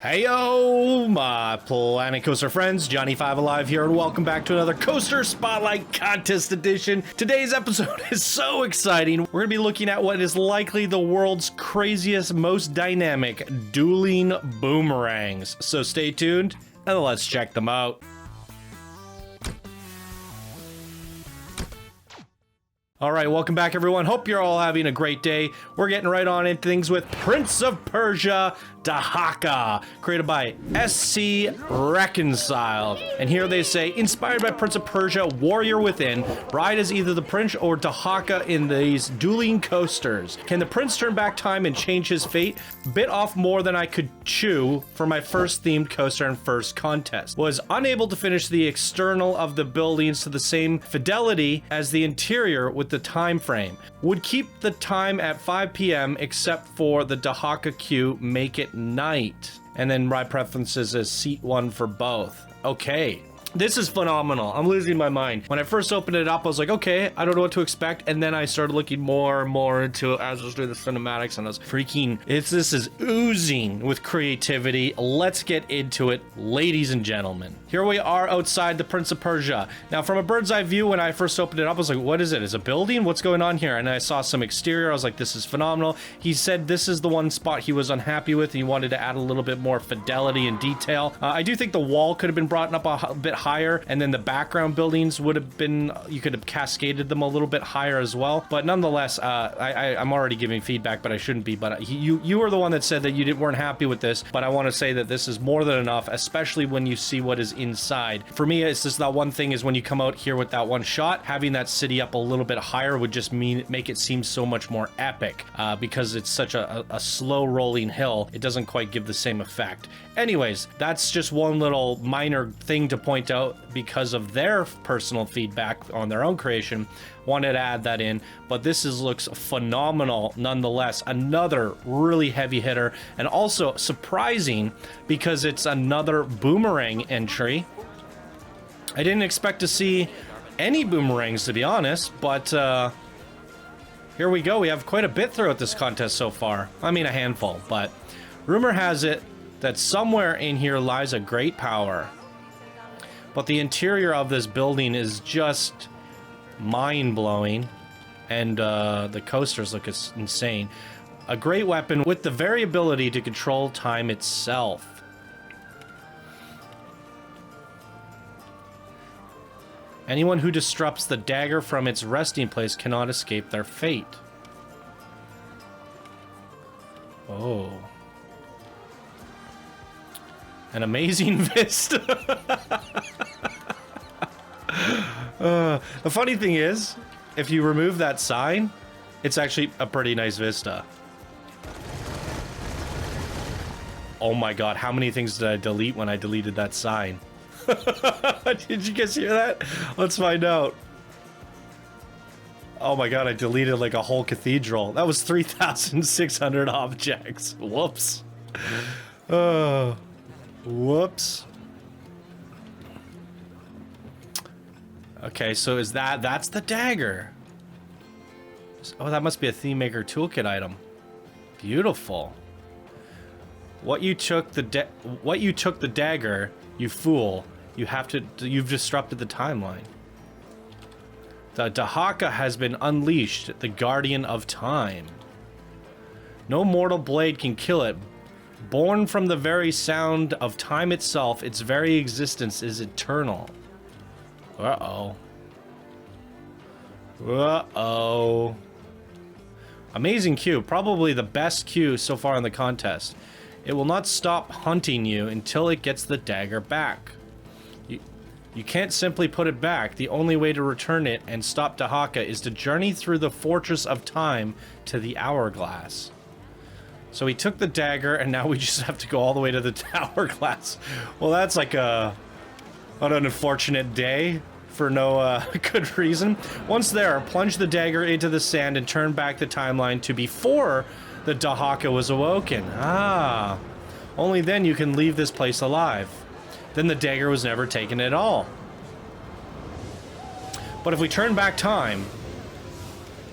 Heyo, my Planet Coaster friends, Johnny 5 Alive here, and welcome back to another Coaster Spotlight Contest Edition. Today's episode is so exciting. We're going to be looking at what is likely the world's craziest, most dynamic dueling boomerangs. So stay tuned, and let's check them out. All right, welcome back, everyone. Hope you're all having a great day. We're getting right on into things with Prince of Persia, Dahaka, created by SCReconcile. And here they say, inspired by Prince of Persia, Warrior Within, ride as either the Prince or Dahaka in these dueling coasters. Can the Prince turn back time and change his fate? Bit off more than I could chew for my first themed coaster and first contest. Was unable to finish the external of the buildings to the same fidelity as the interior with the time frame. Would keep the time at 5 p.m. except for the Dahaka queue, make it night. And then my preferences is seat 1 for both. Okay. This is phenomenal. I'm losing my mind. When I first opened it up, I was like, okay, I don't know what to expect. And then I started looking more and more into it as I was doing the cinematics, and I was freaking, this is oozing with creativity. Let's get into it, ladies and gentlemen. Here we are outside the Prince of Persia. Now, from a bird's eye view, when I first opened it up, I was like, what is it? Is it a building? What's going on here? And I saw some exterior. I was like, this is phenomenal. He said this is the one spot he was unhappy with. He wanted to add a little bit more fidelity and detail. I do think the wall could have been brought up a bit higher, and then the background buildings would have been, you could have cascaded them a little bit higher as well. But nonetheless, I'm already giving feedback, but I shouldn't be. But you were the one that said that you weren't happy with this, but I want to say that this is more than enough, especially when you see what is inside. For me, it's just that one thing is when you come out here with that one shot, having that city up a little bit higher would just make it seem so much more epic, because it's such a slow rolling hill. It doesn't quite give the same effect. Anyways, that's just one little minor thing to point out because of their personal feedback on their own creation. Wanted to add that in, but this looks phenomenal nonetheless. Another really heavy hitter, and also surprising because it's another boomerang entry. I didn't expect to see any boomerangs, to be honest, but here we go. We have quite a bit throughout this contest so far. I mean, a handful, but rumor has it that somewhere in here lies a great power. But the interior of this building is just mind-blowing, and the coasters look insane. A great weapon with the variability to control time itself. Anyone who disrupts the dagger from its resting place cannot escape their fate. Oh. An amazing vista. The funny thing is, if you remove that sign, it's actually a pretty nice vista. Oh my god, how many things did I delete when I deleted that sign? Did you guys hear that? Let's find out. Oh my god, I deleted like a whole cathedral. That was 3,600 objects. Whoops. Whoops. Okay, so that's the dagger. Oh, that must be a theme maker toolkit item. Beautiful. You've took the dagger, you fool. You've disrupted the timeline. The Dahaka has been unleashed, the guardian of time. No mortal blade can kill it. Born from the very sound of time itself, its very existence is eternal. Uh-oh. Uh-oh. Amazing queue. Probably the best queue so far in the contest. It will not stop hunting you until it gets the dagger back. You can't simply put it back. The only way to return it and stop Dahaka is to journey through the fortress of time to the hourglass. So he took the dagger, and now we just have to go all the way to the hourglass. Well, that's like an unfortunate day for no good reason. Once there, plunge the dagger into the sand and turn back the timeline to before the Dahaka was awoken. Ah, only then you can leave this place alive. Then the dagger was never taken at all. But if we turn back time,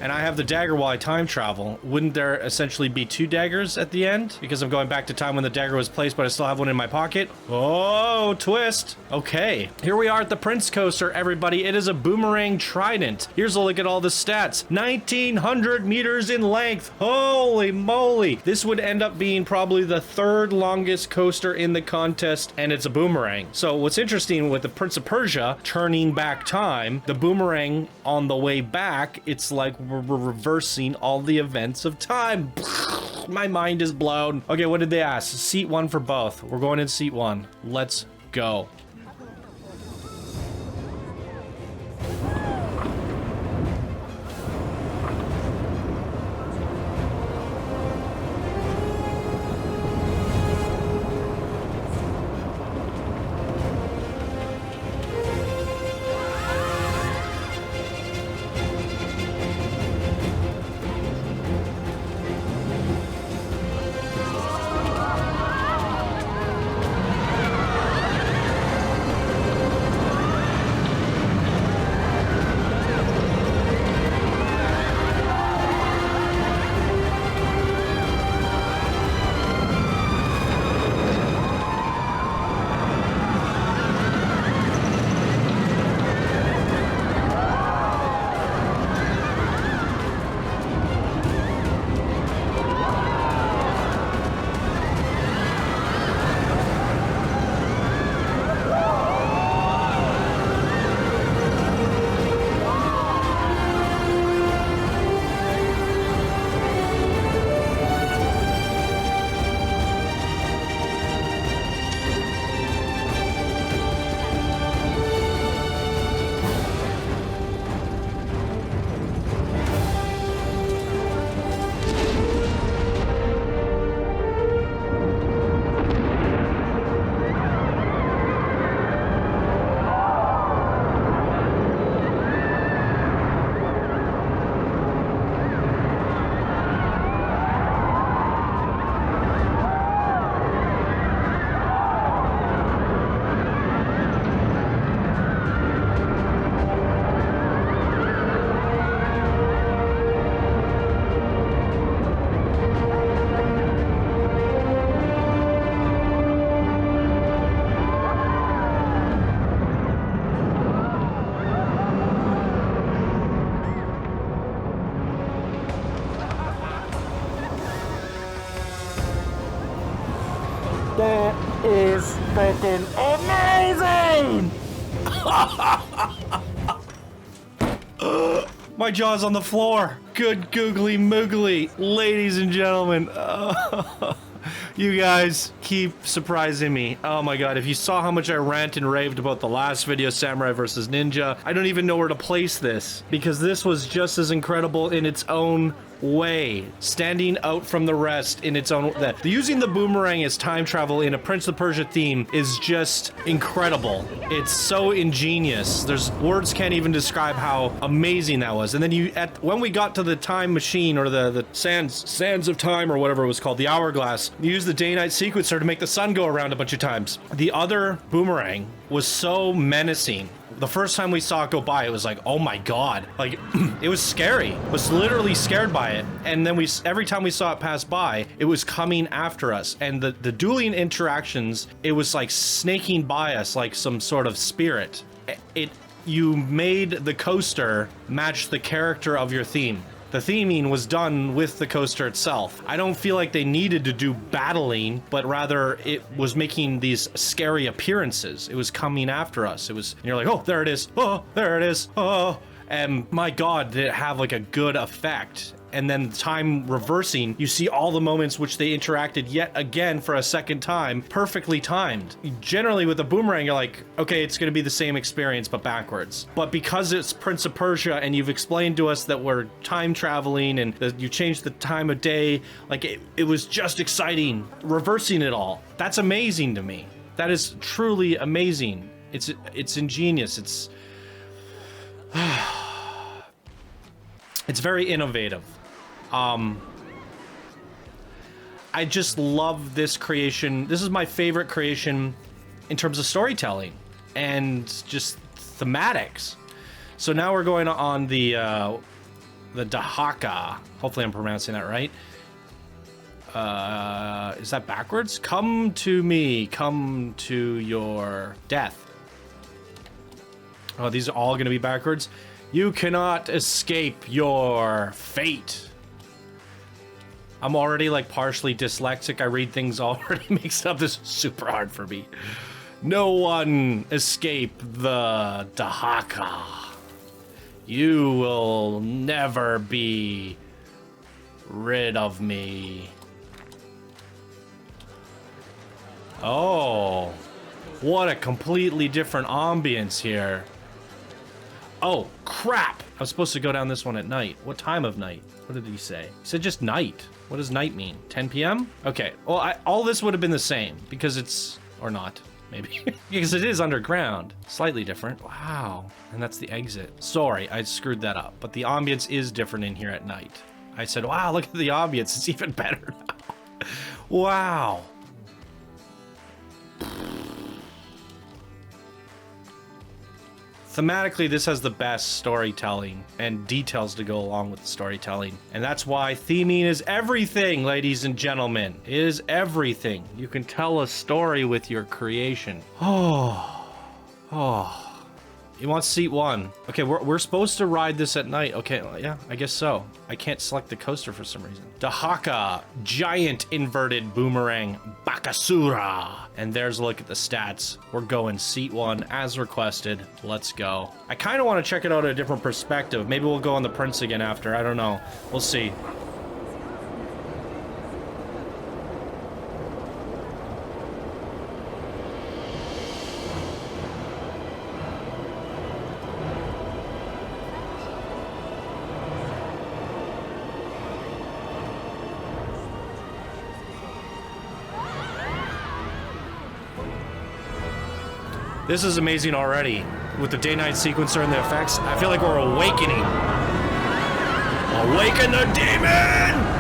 and I have the dagger while I time travel, wouldn't there essentially be 2 daggers at the end? Because I'm going back to time when the dagger was placed, but I still have one in my pocket. Oh, twist. Okay, here we are at the Prince Coaster, everybody. It is a boomerang trident. Here's a look at all the stats. 1,900 meters in length. Holy moly. This would end up being probably the 3rd longest coaster in the contest, and it's a boomerang. So what's interesting with the Prince of Persia turning back time, the boomerang on the way back, it's like we're reversing all the events of time. My mind is blown. Okay, what did they ask? Seat 1 for both. We're going in seat 1. Let's go. That is freaking amazing! My jaw's on the floor. Good googly moogly. Ladies and gentlemen. You guys keep surprising me. Oh my god, if you saw how much I rant and raved about the last video, Samurai versus Ninja, I don't even know where to place this, because this was just as incredible in its own way, standing out from the rest in its own. Using the boomerang as time travel in a Prince of Persia theme is just incredible. It's so ingenious. There's words can't even describe how amazing that was. And then when we got to the time machine, or the sands of time, or whatever it was called, the hourglass, you use the day-night sequencer to make the sun go around a bunch of times. The other boomerang was so menacing. The first time we saw it go by, it was like, oh my god. Like, it was scary. I was literally scared by it. And then every time we saw it pass by, it was coming after us. And the dueling interactions, it was like snaking by us like some sort of spirit. You made the coaster match the character of your theme. The theming was done with the coaster itself. I don't feel like they needed to do battling, but rather it was making these scary appearances. It was coming after us. And you're like, oh, there it is. Oh, there it is. Oh, and my god, did it have like a good effect. And then time reversing, you see all the moments which they interacted yet again for a second time, perfectly timed. Generally with a boomerang, you're like, okay, it's gonna be the same experience, but backwards. But because it's Prince of Persia and you've explained to us that we're time traveling and that you changed the time of day, like it was just exciting, reversing it all. That's amazing to me. That is truly amazing. It's ingenious. It's very innovative. I just love this creation. This is my favorite creation in terms of storytelling and just thematics. So now we're going on the the Dahaka. Hopefully I'm pronouncing that right. Is that backwards? Come to me, come to your death. Oh, these are all gonna be backwards. You cannot escape your fate. I'm already like partially dyslexic. I read things already mixed up. This is super hard for me. No one escape the Dahaka. You will never be rid of me. Oh, what a completely different ambience here. Oh, crap. I was supposed to go down this one at night. What time of night? What did he say? He said just night. What does night mean? 10 p.m.? Okay, well, all this would have been the same because it's, or not, maybe. Because it is underground. Slightly different. Wow. And that's the exit. Sorry, I screwed that up. But the ambience is different in here at night. I said, wow, look at the ambience. It's even better now. Wow. Thematically, this has the best storytelling and details to go along with the storytelling. And that's why theming is everything, ladies and gentlemen. It is everything. You can tell a story with your creation. Oh. You want seat 1. Okay, we're supposed to ride this at night. Okay, yeah, I guess so. I can't select the coaster for some reason. Dahaka, giant inverted boomerang, Bakasura. And there's a look at the stats. We're going seat 1 as requested. Let's go. I kind of want to check it out at a different perspective. Maybe we'll go on the Prince again after. I don't know. We'll see. This is amazing already. With the day-night sequencer and the effects, I feel like we're awakening. Awaken the demon!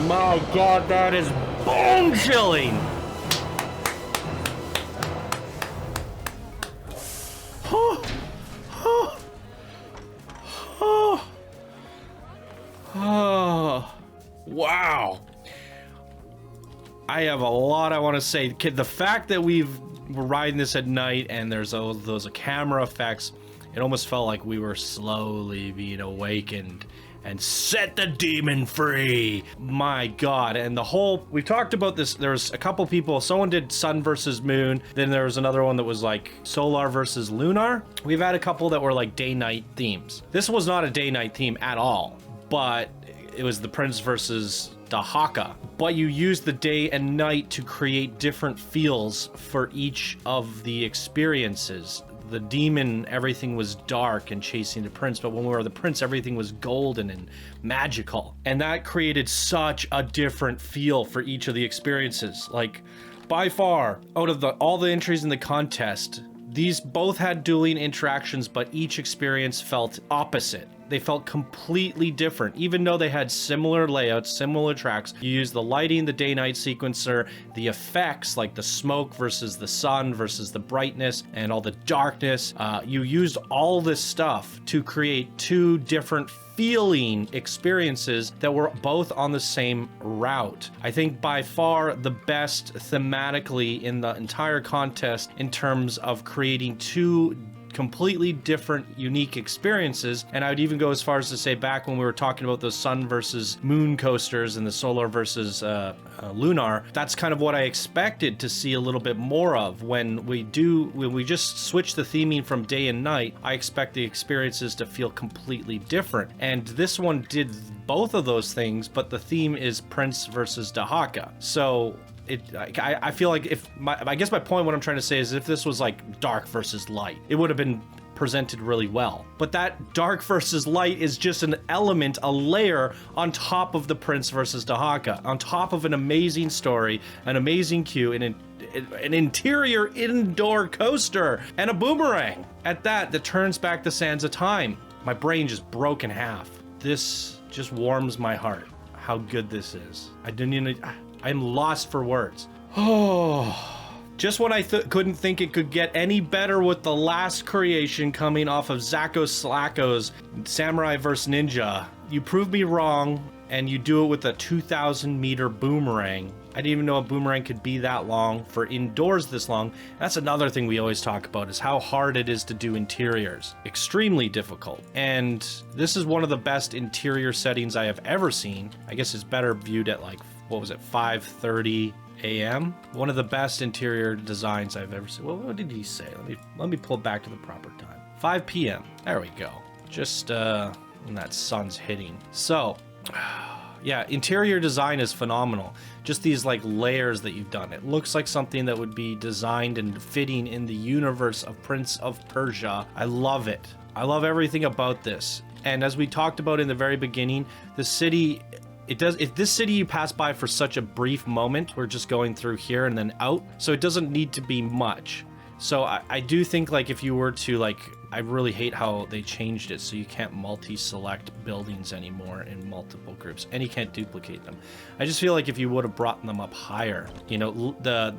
My God, that is bone chilling. Wow. I have a lot I want to say. The fact that we're riding this at night and there's those camera effects, it almost felt like we were slowly being awakened and set the demon free. My God. And the whole, we've talked about this. There's a couple people, someone did sun versus moon. Then there was another one that was like solar versus lunar. We've had a couple that were like day-night themes. This was not a day-night theme at all, but it was the Prince versus Dahaka. But you use the day and night to create different feels for each of the experiences. The demon, everything was dark and chasing the prince, but when we were the prince, everything was golden and magical. And that created such a different feel for each of the experiences. Like By far, out of all the entries in the contest, these both had dueling interactions, but each experience felt opposite. They felt completely different, even though they had similar layouts, similar tracks. You use the lighting, the day-night sequencer, the effects like the smoke versus the sun versus the brightness and all the darkness. You used all this stuff to create two different feeling experiences that were both on the same route. I think by far the best thematically in the entire contest in terms of creating two completely different, unique experiences. And I would even go as far as to say, back when we were talking about the sun versus moon coasters and the solar versus lunar, that's kind of what I expected to see a little bit more of. When we just switch the theming from day and night, I expect the experiences to feel completely different. And this one did both of those things, but the theme is Prince versus Dahaka. So I feel like I guess my point, what I'm trying to say is, if this was like dark versus light, it would have been presented really well. But that dark versus light is just an element, a layer on top of the Prince versus Dahaka, on top of an amazing story, an amazing queue, and an interior indoor coaster, and a boomerang at that turns back the sands of time. My brain just broke in half. This just warms my heart, how good this is. I'm lost for words. Oh, just when I couldn't think it could get any better with the last creation coming off of Zacko Slacko's Samurai vs. Ninja, you proved me wrong, and you do it with a 2,000 meter boomerang. I didn't even know a boomerang could be that long for indoors this long. That's another thing we always talk about, is how hard it is to do interiors. Extremely difficult. And this is one of the best interior settings I have ever seen. I guess it's better viewed at like, what was it, 5:30 a.m. One of the best interior designs I've ever seen. Well, what did he say? Let me pull it back to the proper time. 5 p.m. There we go. Just when that sun's hitting. So, yeah, interior design is phenomenal. Just these like layers that you've done. It looks like something that would be designed and fitting in the universe of Prince of Persia. I love it. I love everything about this. And as we talked about in the very beginning, the city, if this city you pass by for such a brief moment, we're just going through here and then out, so it doesn't need to be much. So I do think, like, if you were to, like, I really hate how they changed it so you can't multi-select buildings anymore in multiple groups, and you can't duplicate them. I just feel like if you would have brought them up higher, you know,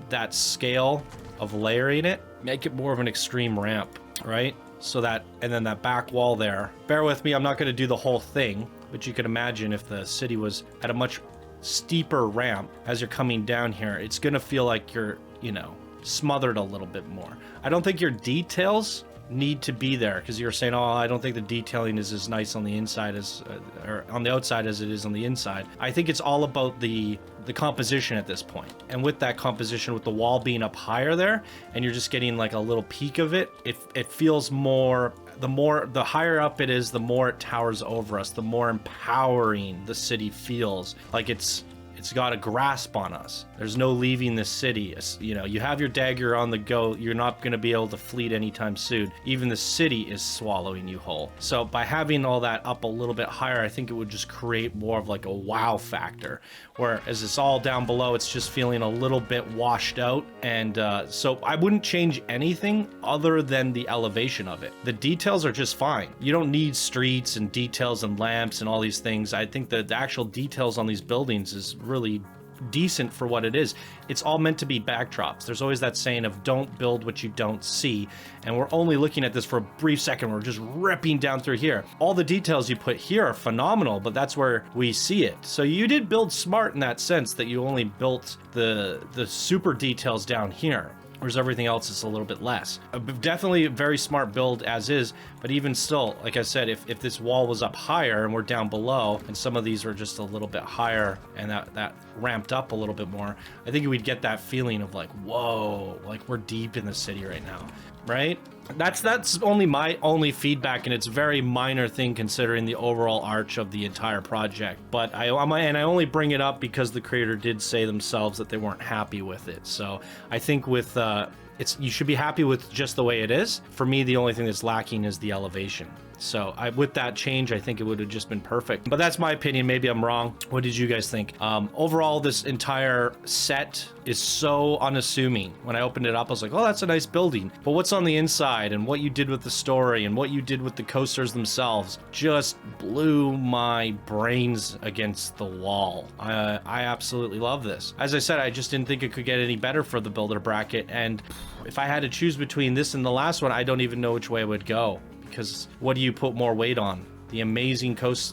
that scale of layering it, make it more of an extreme ramp, right? So that, and then that back wall there. Bear with me, I'm not going to do the whole thing, but you could imagine if the city was at a much steeper ramp as you're coming down here, it's going to feel like you're, you know, smothered a little bit more. I don't think your details need to be there, because you're saying, oh, I don't think the detailing is as nice on the inside as or on the outside as it is on the inside. I think it's all about the composition at this point. And with that composition, with the wall being up higher there, and you're just getting like a little peek of it, it feels more, the higher up it is, the more it towers over us, the more empowering the city feels. Like it's got a grasp on us. There's no leaving this city. You know, you have your dagger on the go. You're not going to be able to flee anytime soon. Even the city is swallowing you whole. So by having all that up a little bit higher, I think it would just create more of like a wow factor. Whereas it's all down below, it's just feeling a little bit washed out. And so I wouldn't change anything other than the elevation of it. The details are just fine. You don't need streets and details and lamps and all these things. I think that the actual details on these buildings is really decent for what it is. It's all meant to be backdrops. There's always that saying of don't build what you don't see, and we're only looking at this for a brief second. We're just ripping down through here. All the details you put here are phenomenal, but that's where we see it. So you did build smart in that sense, that you only built the super details down here, whereas everything else is a little bit less. Definitely a very smart build as is, but even still, like I said, if this wall was up higher and we're down below, and some of these are just a little bit higher and that ramped up a little bit more, I think we'd get that feeling of like, whoa, like we're deep in the city right now, right? That's only my only feedback, and it's a very minor thing considering the overall arch of the entire project. But I only bring it up because the creator did say themselves that they weren't happy with it. So I think with you should be happy with just the way it is. For me, the only thing that's lacking is the elevation. So with that change, I think it would have just been perfect. But that's my opinion. Maybe I'm wrong. What did you guys think? Overall, this entire set is so unassuming. When I opened it up, I was like, oh, that's a nice building. But what's on the inside and what you did with the story and what you did with the coasters themselves just blew my brains against the wall. I absolutely love this. As I said, I just didn't think it could get any better for the builder bracket. And if I had to choose between this and the last one, I don't even know which way I would go. Because what do you put more weight on? The amazing coast,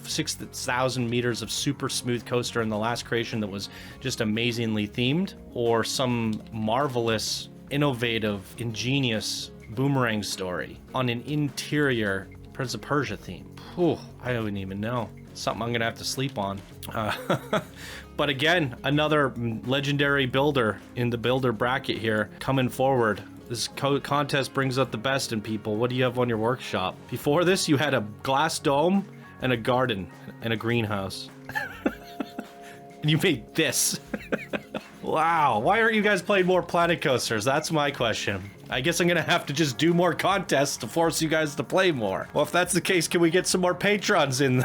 6,000 meters of super smooth coaster in the last creation that was just amazingly themed, or some marvelous, innovative, ingenious boomerang story on an interior Prince of Persia theme? Whew, I don't even know. Something I'm gonna have to sleep on. But again, another legendary builder in the builder bracket here coming forward. This contest brings out the best in people. What do you have on your workshop? Before this, you had a glass dome and a garden and a greenhouse. And you made this. Wow. Why aren't you guys playing more Planet Coasters? That's my question. I guess I'm going to have to just do more contests to force you guys to play more. Well, if that's the case, can we get some more patrons in?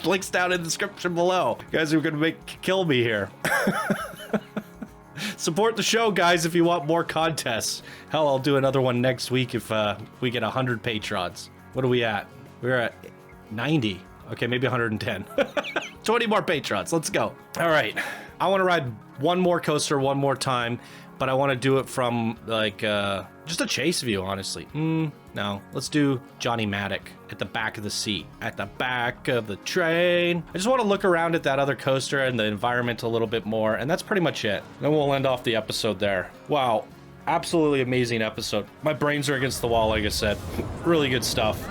Links down in the description below. You guys are going to kill me here. Support the show, guys, if you want more contests. Hell, I'll do another one next week if we get 100 patrons. What are we at? We're at 90. Okay, maybe 110. 20 more patrons. Let's go. All right. I want to ride one more coaster one more time, but I want to do it from, like, just a chase view, honestly. No. Let's do Johnny Maddock at the back of the seat. At the back of the train. I just want to look around at that other coaster and the environment a little bit more, and that's pretty much it. Then we'll end off the episode there. Wow. Absolutely amazing episode. My brains are against the wall, like I said. Really good stuff.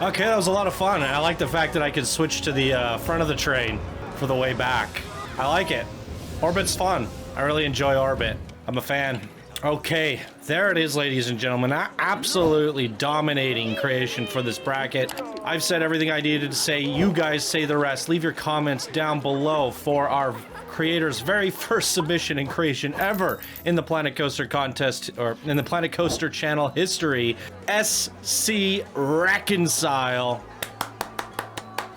Okay, that was a lot of fun. I like the fact that I could switch to the front of the train for the way back. I like it. Orbit's fun. I really enjoy Orbit. I'm a fan. Okay, there it is, ladies and gentlemen. Absolutely dominating creation for this bracket. I've said everything I needed to say. You guys say the rest. Leave your comments down below for our creator's very first submission and creation ever in the Planet Coaster contest, or in the Planet Coaster channel history, SCReconcile.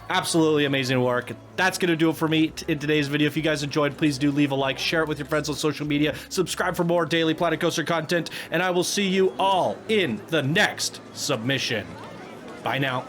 Absolutely amazing work. That's gonna do it for me in today's video. If you guys enjoyed, please do leave a like, share it with your friends on social media, subscribe for more daily Planet Coaster content, and I will see you all in the next submission. Bye now.